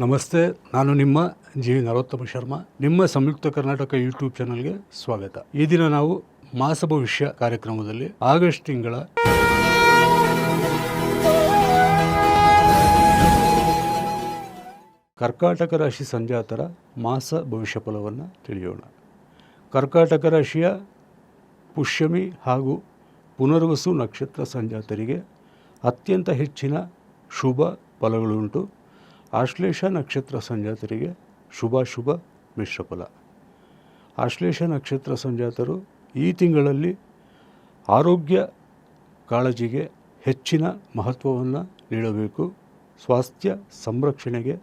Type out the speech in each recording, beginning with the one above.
ನಮಸ್ತೆ, ನಾನು ನಿಮ್ಮ ಜಿ ನರೋತ್ತಮ ಶರ್ಮಾ. ನಿಮ್ಮ ಸಂಯುಕ್ತ ಕರ್ನಾಟಕ ಯೂಟ್ಯೂಬ್ ಚಾನಲ್ಗೆ ಸ್ವಾಗತ. ಈ ದಿನ ನಾವು ಮಾಸ ಭವಿಷ್ಯ ಕಾರ್ಯಕ್ರಮದಲ್ಲಿ ಆಗಸ್ಟ್ ತಿಂಗಳ ಕರ್ಕಾಟಕ ರಾಶಿ ಸಂಜಾತರ ಮಾಸ ಭವಿಷ್ಯ ಫಲವನ್ನು ತಿಳಿಯೋಣ. ಕರ್ಕಾಟಕ ರಾಶಿಯ ಪುಷ್ಯಮಿ ಹಾಗೂ ಪುನರ್ವಸು ನಕ್ಷತ್ರ ಸಂಜಾತರಿಗೆ ಅತ್ಯಂತ ಹೆಚ್ಚಿನ ಶುಭ ಫಲಗಳುಂಟು. ಆಶ್ಲೇಷ ನಕ್ಷತ್ರ ಸಂಜಾತರಿಗೆ ಶುಭ ಮಿಶ್ರ ಫಲ. ಆಶ್ಲೇಷ ನಕ್ಷತ್ರ ಸಂಜಾತರು ಈ ತಿಂಗಳಲ್ಲಿ ಆರೋಗ್ಯ ಕಾಳಜಿಗೆ ಹೆಚ್ಚಿನ ಮಹತ್ವವನ್ನು ನೀಡಬೇಕು. ಸ್ವಾಸ್ಥ್ಯ ಸಂರಕ್ಷಣೆಗೆ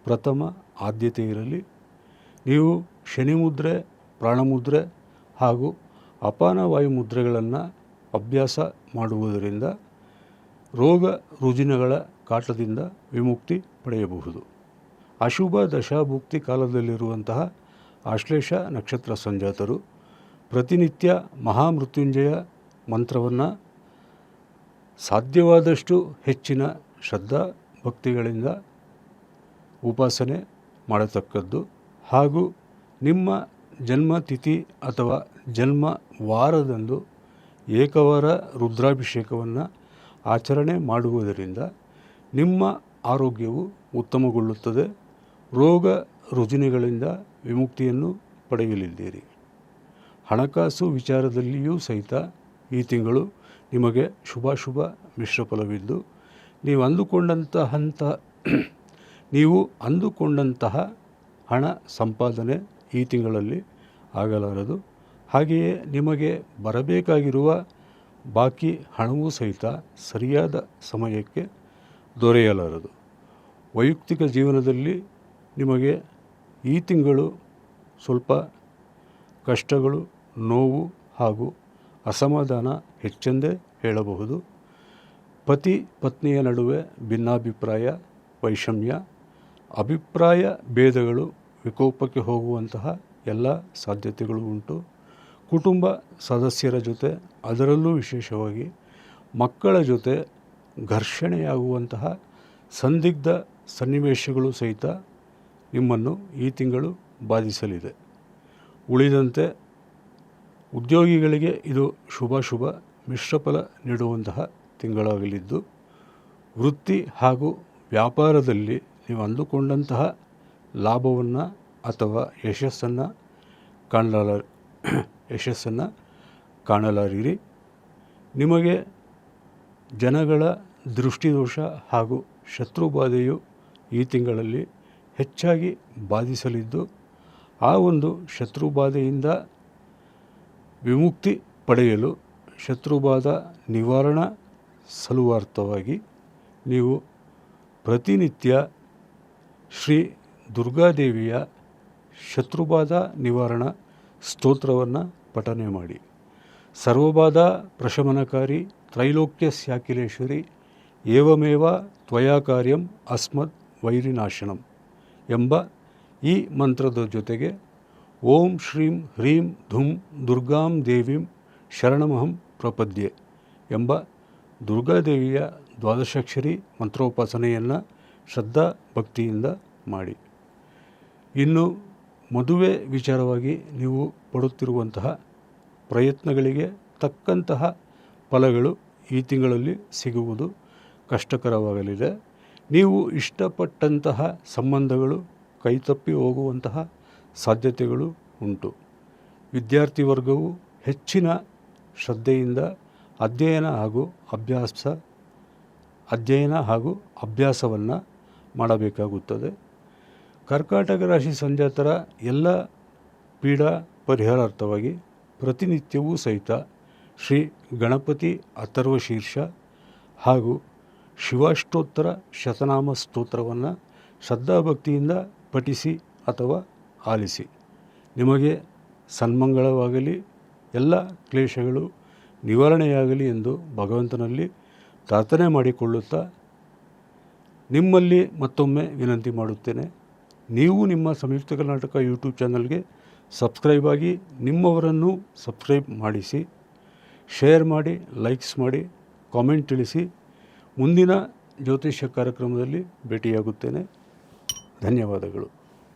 ಪ್ರಥಮ ಆದ್ಯತೆ ಇರಲಿ. ನೀವು ಶನಿ ಮುದ್ರೆ, ಪ್ರಾಣಮುದ್ರೆ ಹಾಗೂ ಅಪಾನ ವಾಯು ಮುದ್ರೆಗಳನ್ನು ಅಭ್ಯಾಸ ಮಾಡುವುದರಿಂದ ರೋಗ ರುಜಿನಗಳ ಕಾಟದಿಂದ ವಿಮುಕ್ತಿ ಪಡೆಯಬಹುದು. ಅಶುಭ ದಶಾಭುಕ್ತಿ ಕಾಲದಲ್ಲಿರುವಂತಹ ಆಶ್ಲೇಷ ನಕ್ಷತ್ರ ಸಂಜಾತರು ಪ್ರತಿನಿತ್ಯ ಮಹಾಮೃತ್ಯುಂಜಯ ಮಂತ್ರವನ್ನು ಸಾಧ್ಯವಾದಷ್ಟು ಹೆಚ್ಚಿನ ಶ್ರದ್ಧಾ ಭಕ್ತಿಗಳಿಂದ ಉಪಾಸನೆ ಮಾಡತಕ್ಕದ್ದು ಹಾಗೂ ನಿಮ್ಮ ಜನ್ಮ ತಿಥಿ ಅಥವಾ ಜನ್ಮ ವಾರದಂದು ಏಕವಾರ ರುದ್ರಾಭಿಷೇಕವನ್ನು ಆಚರಣೆ ಮಾಡುವುದರಿಂದ ನಿಮ್ಮ ಆರೋಗ್ಯವು ಉತ್ತಮಗೊಳ್ಳುತ್ತದೆ. ರೋಗ ರುಜಿನಗಳಿಂದ ವಿಮುಕ್ತಿಯನ್ನು ಪಡೆಯಲಿದ್ದೀರಿ. ಹಣಕಾಸು ವಿಚಾರದಲ್ಲಿಯೂ ಸಹಿತ ಈ ತಿಂಗಳು ನಿಮಗೆ ಶುಭ ಮಿಶ್ರ ಫಲವಿದ್ದು ನೀವು ಅಂದುಕೊಂಡಂತಹ ಹಣ ಸಂಪಾದನೆ ಈ ತಿಂಗಳಲ್ಲಿ ಆಗಲಾರದು. ಹಾಗೆಯೇ ನಿಮಗೆ ಬರಬೇಕಾಗಿರುವ ಬಾಕಿ ಹಣವೂ ಸಹಿತ ಸರಿಯಾದ ಸಮಯಕ್ಕೆ ದೊರೆಯಲಾರದು. ವೈಯಕ್ತಿಕ ಜೀವನದಲ್ಲಿ ನಿಮಗೆ ಈ ತಿಂಗಳು ಸ್ವಲ್ಪ ಕಷ್ಟಗಳು, ನೋವು ಹಾಗೂ ಅಸಮಾಧಾನ ಹೆಚ್ಚೆಂದೇ ಹೇಳಬಹುದು. ಪತಿ ಪತ್ನಿಯ ನಡುವೆ ಭಿನ್ನಾಭಿಪ್ರಾಯ, ವೈಷಮ್ಯ, ಅಭಿಪ್ರಾಯ ಭೇದಗಳು ವಿಕೋಪಕ್ಕೆ ಹೋಗುವಂತಹ ಎಲ್ಲ ಸಾಧ್ಯತೆಗಳು ಉಂಟು. ಕುಟುಂಬ ಸದಸ್ಯರ ಜೊತೆ, ಅದರಲ್ಲೂ ವಿಶೇಷವಾಗಿ ಮಕ್ಕಳ ಜೊತೆ ಘರ್ಷಣೆಯಾಗುವಂತಹ ಸಂದಿಗ್ಧ ಸನ್ನಿವೇಶಗಳು ಸಹಿತ ನಿಮ್ಮನ್ನು ಈ ತಿಂಗಳು ಬಾಧಿಸಲಿದೆ. ಉಳಿದಂತೆ ಉದ್ಯೋಗಿಗಳಿಗೆ ಇದು ಶುಭ ಮಿಶ್ರಫಲ ನೀಡುವಂತಹ ತಿಂಗಳಾಗಲಿದ್ದು, ವೃತ್ತಿ ಹಾಗೂ ವ್ಯಾಪಾರದಲ್ಲಿ ನೀವು ಅಂದುಕೊಂಡಂತಹ ಲಾಭವನ್ನು ಅಥವಾ ಯಶಸ್ಸನ್ನು ಕಾಣಲಾರಿರಿ. ನಿಮಗೆ ಜನಗಳ ದೃಷ್ಟಿದೋಷ ಹಾಗೂ ಶತ್ರುಬಾಧೆಯು ಈ ತಿಂಗಳಲ್ಲಿ ಹೆಚ್ಚಾಗಿ ಬಾಧಿಸಲಿದ್ದು, ಆ ಒಂದು ಶತ್ರುಬಾಧೆಯಿಂದ ವಿಮುಕ್ತಿ ಪಡೆಯಲು ಶತ್ರುಬಾಧ ನಿವಾರಣಾ ಸಲುವಾರ್ಥವಾಗಿ ನೀವು ಪ್ರತಿನಿತ್ಯ ಶ್ರೀ ದುರ್ಗಾದೇವಿಯ ಶತ್ರುಬಾಧ ನಿವಾರಣಾ ಸ್ತೋತ್ರವನ್ನು ಪಠನೆ ಮಾಡಿ. ಸರ್ವಬಾಧ ಪ್ರಶಮನಕಾರಿ ತ್ರೈಲೋಕ್ಯ ಸ್ಯಾಕಿಲೇಶ್ವರಿ ಏವಮೇವ ತ್ವಯಾ ಕಾರ್ಯಂ ಅಸ್ಮದ್ ವೈರಿನಾಶನಂ ಎಂಬ ಈ ಮಂತ್ರದ ಜೊತೆಗೆ ಓಂ ಶ್ರೀಂ ಹ್ರೀಂ ಧುಂ ದುರ್ಗಾಂ ದೇವಿಂ ಶರಣಮಹಂ ಪ್ರಪದ್ಯೆ ಎಂಬ ದುರ್ಗಾದೇವಿಯ ದ್ವಾದಶಾಕ್ಷರಿ ಮಂತ್ರೋಪಾಸನೆಯನ್ನು ಶ್ರದ್ಧಾ ಭಕ್ತಿಯಿಂದ ಮಾಡಿ. ಇನ್ನು ಮದುವೆ ವಿಚಾರವಾಗಿ ನೀವು ಪಡುತ್ತಿರುವಂತಹ ಪ್ರಯತ್ನಗಳಿಗೆ ತಕ್ಕಂತಹ ಫಲಗಳು ಈ ತಿಂಗಳಲ್ಲಿ ಸಿಗುವುದು ಕಷ್ಟಕರವಾಗಲಿದೆ. ನೀವು ಇಷ್ಟಪಟ್ಟಂತಹ ಸಂಬಂಧಗಳು ಕೈತಪ್ಪಿ ಹೋಗುವಂತಹ ಸಾಧ್ಯತೆಗಳು ಉಂಟು. ವಿದ್ಯಾರ್ಥಿ ವರ್ಗವು ಹೆಚ್ಚಿನ ಶ್ರದ್ಧೆಯಿಂದ ಅಧ್ಯಯನ ಹಾಗೂ ಅಭ್ಯಾಸವನ್ನು ಮಾಡಬೇಕಾಗುತ್ತದೆ. ಕರ್ಕಾಟಕ ರಾಶಿ ಸಂಜಾತರ ಎಲ್ಲ ಪೀಡಾ ಪರಿಹಾರಾರ್ಥವಾಗಿ ಪ್ರತಿನಿತ್ಯವೂ ಸಹಿತ ಶ್ರೀ ಗಣಪತಿ ಅಥರ್ವಶೀರ್ಷ ಹಾಗೂ ಶಿವಾಷ್ಟೋತ್ತರ ಶತನಾಮ ಸ್ತೋತ್ರವನ್ನು ಶ್ರದ್ಧಾಭಕ್ತಿಯಿಂದ ಪಠಿಸಿ ಅಥವಾ ಆಲಿಸಿ. ನಿಮಗೆ ಸನ್ಮಂಗಳವಾಗಲಿ, ಎಲ್ಲ ಕ್ಲೇಶಗಳು ನಿವಾರಣೆಯಾಗಲಿ ಎಂದು ಭಗವಂತನಲ್ಲಿ ಪ್ರಾರ್ಥನೆ ಮಾಡಿಕೊಳ್ಳುತ್ತಾ ನಿಮ್ಮಲ್ಲಿ ಮತ್ತೊಮ್ಮೆ ವಿನಂತಿ ಮಾಡುತ್ತೇನೆ. ನೀವು ನಿಮ್ಮ ಸಂಯುಕ್ತ ಕರ್ನಾಟಕ ಯೂಟ್ಯೂಬ್ ಚಾನಲ್ಗೆ ಸಬ್ಸ್ಕ್ರೈಬ್ ಆಗಿ, ನಿಮ್ಮವರನ್ನು ಸಬ್ಸ್ಕ್ರೈಬ್ ಮಾಡಿಸಿ, ಶೇರ್ ಮಾಡಿ, ಲೈಕ್ಸ್ ಮಾಡಿ, ಕಾಮೆಂಟ್ ತಿಳಿಸಿ. ಮುಂದಿನ ಜ್ಯೋತಿಷ್ಯ ಕಾರ್ಯಕ್ರಮದಲ್ಲಿ ಭೇಟಿಯಾಗುತ್ತೇನೆ. ಧನ್ಯವಾದಗಳು.